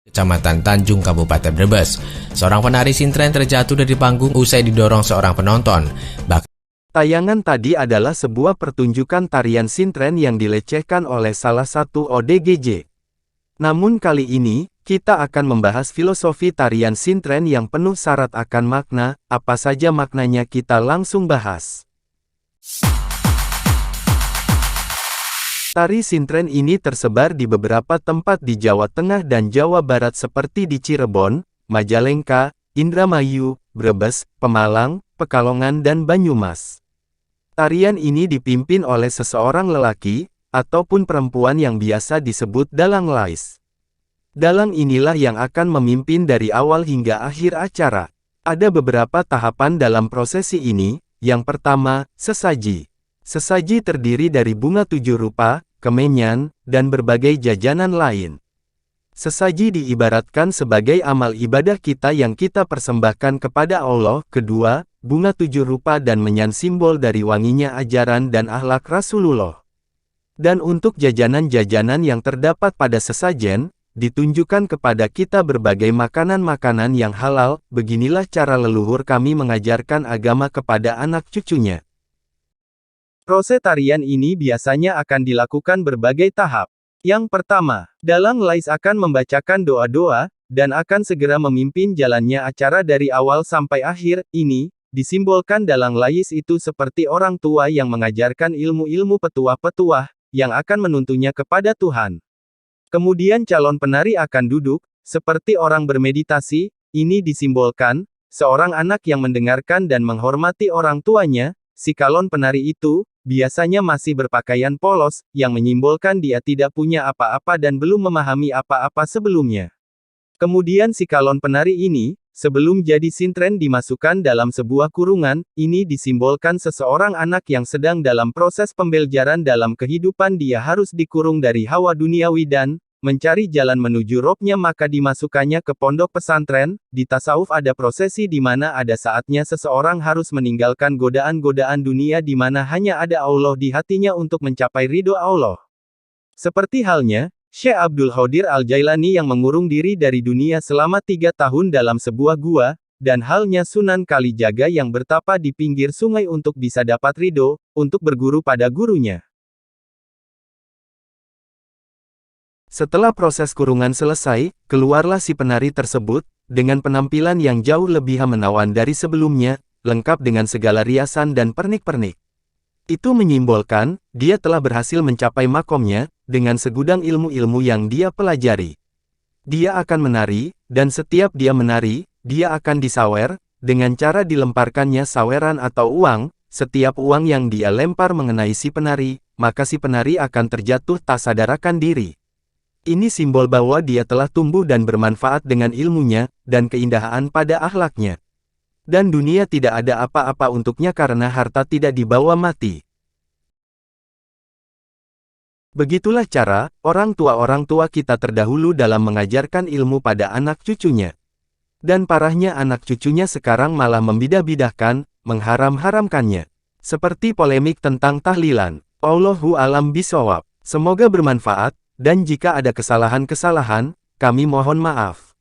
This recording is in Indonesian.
Kecamatan Tanjung, Kabupaten Brebes. Seorang penari sintren terjatuh dari panggung usai didorong seorang penonton. Tayangan tadi adalah sebuah pertunjukan tarian sintren yang dilecehkan oleh salah satu ODGJ. Namun kali ini, kita akan membahas filosofi tarian sintren yang penuh syarat akan makna. Apa saja maknanya, kita langsung bahas. Tari sintren ini tersebar di beberapa tempat di Jawa Tengah dan Jawa Barat seperti di Cirebon, Majalengka, Indramayu, Brebes, Pemalang, Pekalongan dan Banyumas. Tarian ini dipimpin oleh seseorang lelaki, ataupun perempuan yang biasa disebut dalang lais. Dalang inilah yang akan memimpin dari awal hingga akhir acara. Ada beberapa tahapan dalam prosesi ini. Yang pertama, sesaji. Sesaji terdiri dari bunga 7 rupa, kemenyan, dan berbagai jajanan lain. Sesaji diibaratkan sebagai amal ibadah kita yang kita persembahkan kepada Allah. Kedua, bunga 7 rupa dan menyan simbol dari wanginya ajaran dan akhlak Rasulullah. Dan untuk jajanan-jajanan yang terdapat pada sesajen, ditunjukkan kepada kita berbagai makanan-makanan yang halal. Beginilah cara leluhur kami mengajarkan agama kepada anak cucunya. Proses tarian ini biasanya akan dilakukan berbagai tahap. Yang pertama, dalang lais akan membacakan doa-doa, dan akan segera memimpin jalannya acara dari awal sampai akhir. Ini disimbolkan dalang lais itu seperti orang tua yang mengajarkan ilmu-ilmu petuah-petuah, yang akan menuntunnya kepada Tuhan. Kemudian calon penari akan duduk, seperti orang bermeditasi. Ini disimbolkan, seorang anak yang mendengarkan dan menghormati orang tuanya. Si calon penari itu, biasanya masih berpakaian polos, yang menyimbolkan dia tidak punya apa-apa dan belum memahami apa-apa sebelumnya. Kemudian si calon penari ini, sebelum jadi sintren dimasukkan dalam sebuah kurungan. Ini disimbolkan seseorang anak yang sedang dalam proses pembelajaran dalam kehidupan. Dia harus dikurung dari hawa duniawi dan mencari jalan menuju robnya, maka dimasukkannya ke pondok pesantren. Di tasawuf ada prosesi di mana ada saatnya seseorang harus meninggalkan godaan-godaan dunia di mana hanya ada Allah di hatinya untuk mencapai ridho Allah. Seperti halnya Syekh Abdul Qadir Al-Jailani yang mengurung diri dari dunia selama 3 tahun dalam sebuah gua, dan halnya Sunan Kalijaga yang bertapa di pinggir sungai untuk bisa dapat ridho, untuk berguru pada gurunya. Setelah proses kurungan selesai, keluarlah si penari tersebut, dengan penampilan yang jauh lebih menawan dari sebelumnya, lengkap dengan segala riasan dan pernik-pernik. Itu menyimbolkan, dia telah berhasil mencapai makomnya, dengan segudang ilmu-ilmu yang dia pelajari. Dia akan menari, dan setiap dia menari, dia akan disawer, dengan cara dilemparkannya saweran atau uang. Setiap uang yang dia lempar mengenai si penari, maka si penari akan terjatuh tak sadarkan diri. Ini simbol bahwa dia telah tumbuh dan bermanfaat dengan ilmunya, dan keindahan pada akhlaknya. Dan dunia tidak ada apa-apa untuknya karena harta tidak dibawa mati. Begitulah cara orang tua kita terdahulu dalam mengajarkan ilmu pada anak cucunya. Dan parahnya anak cucunya sekarang malah membidah-bidahkan, mengharam-haramkannya. Seperti polemik tentang tahlilan. Allahu a'lam bishawab. Semoga bermanfaat. Dan jika ada kesalahan-kesalahan, kami mohon maaf.